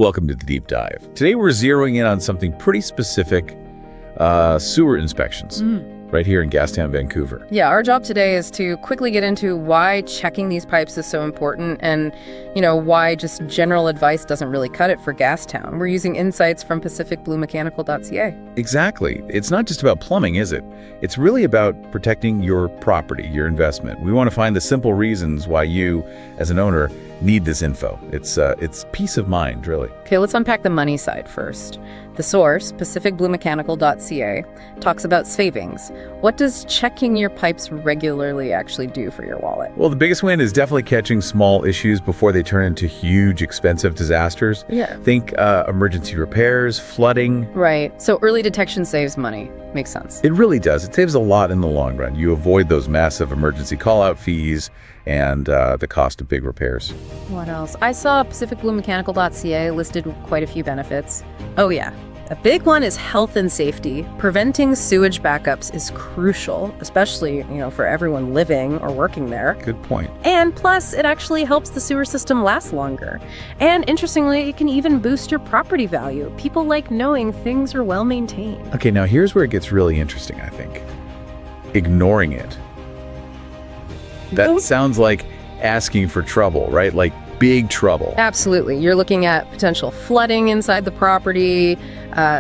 Welcome to the Deep Dive. Today we're zeroing in on something pretty specific, sewer inspections, right here in Gastown, Vancouver. Yeah, our job today is to quickly get into why checking these pipes is so important and, why just general advice doesn't really cut it for Gastown. We're using insights from pacificbluemechanical.ca. Exactly. It's not just about plumbing, is it? It's really about protecting your property, your investment. We want to find the simple reasons why you, as an owner, need this info. It's peace of mind, really. Okay, let's unpack the money side first. The source, pacificbluemechanical.ca, talks about savings. What does checking your pipes regularly actually do for your wallet? Well, the biggest win is definitely catching small issues before they turn into huge, expensive disasters. Yeah. Think emergency repairs, flooding. Right. So early detection saves money. Makes sense. It really does. It saves a lot in the long run. You avoid those massive emergency call-out fees and the cost of big repairs. What else? I saw pacificbluemechanical.ca listed quite a few benefits. Oh yeah. A big one is health and safety. Preventing sewage backups is crucial, especially, for everyone living or working there. Good point. And plus, it actually helps the sewer system last longer. And interestingly, it can even boost your property value. People like knowing things are well maintained. Okay, now here's where it gets really interesting, I think. Ignoring it. That sounds like asking for trouble, right? Like big trouble. Absolutely. You're looking at potential flooding inside the property,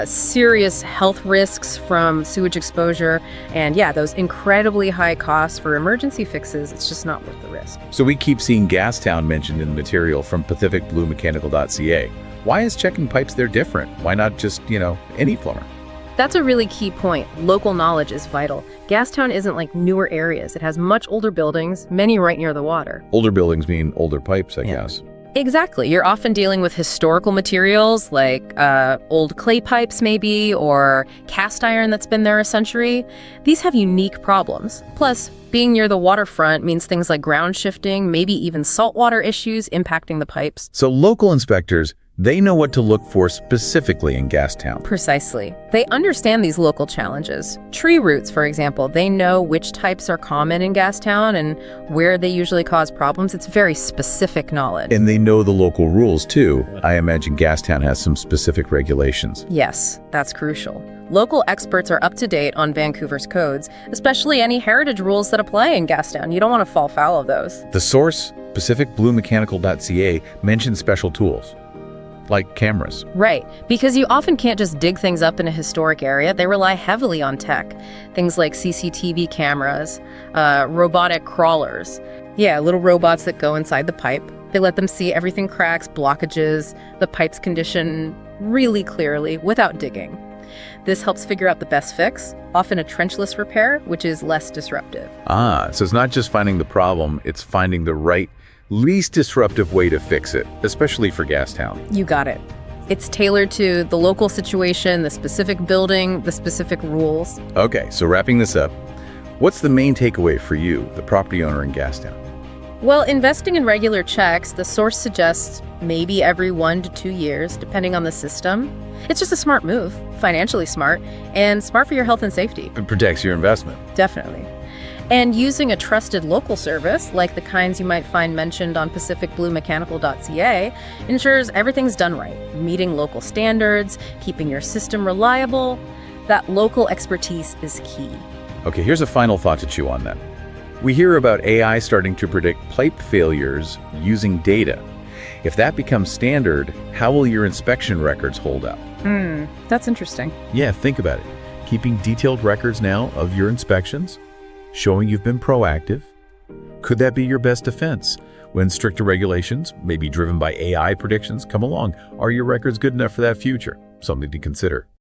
serious health risks from sewage exposure, and yeah, those incredibly high costs for emergency fixes. It's just not worth the risk. So we keep seeing Gastown mentioned in the material from pacificbluemechanical.ca. Why is checking pipes there different? Why not just, any plumber? That's a really key point. Local knowledge is vital. Gastown isn't like newer areas. It has much older buildings, many right near the water. Older buildings mean older pipes, I guess. Exactly. You're often dealing with historical materials like old clay pipes maybe, or cast iron that's been there a century. These have unique problems. Plus, being near the waterfront means things like ground shifting, maybe even saltwater issues impacting the pipes. So local inspectors, they know what to look for specifically in Gastown. Precisely. They understand these local challenges. Tree roots, for example, they know which types are common in Gastown and where they usually cause problems. It's very specific knowledge. And they know the local rules, too. I imagine Gastown has some specific regulations. Yes, that's crucial. Local experts are up to date on Vancouver's codes, especially any heritage rules that apply in Gastown. You don't want to fall foul of those. The source, pacificbluemechanical.ca, mentions special tools, like cameras. Right, because you often can't just dig things up in a historic area. They rely heavily on tech. Things like CCTV cameras, robotic crawlers. Yeah, little robots that go inside the pipe. They let them see everything cracks, blockages, the pipe's condition really clearly without digging. This helps figure out the best fix, often a trenchless repair, which is less disruptive. So it's not just finding the problem, it's finding the right, least disruptive way to fix it, especially for Gastown. You got it. It's tailored to the local situation, the specific building, the specific rules. Okay, so wrapping this up, what's the main takeaway for you, the property owner in Gastown? Well, investing in regular checks, the source suggests maybe every 1 to 2 years, depending on the system. It's just a smart move, financially smart, and smart for your health and safety. It protects your investment. Definitely. And using a trusted local service, like the kinds you might find mentioned on pacificbluemechanical.ca, ensures everything's done right, meeting local standards, keeping your system reliable. That local expertise is key. Okay, here's a final thought to chew on then. We hear about AI starting to predict pipe failures using data. If that becomes standard, how will your inspection records hold up? That's interesting. Yeah, think about it. Keeping detailed records now of your inspections, showing you've been proactive. Could that be your best defense? When stricter regulations, maybe driven by AI predictions, come along, are your records good enough for that future? Something to consider.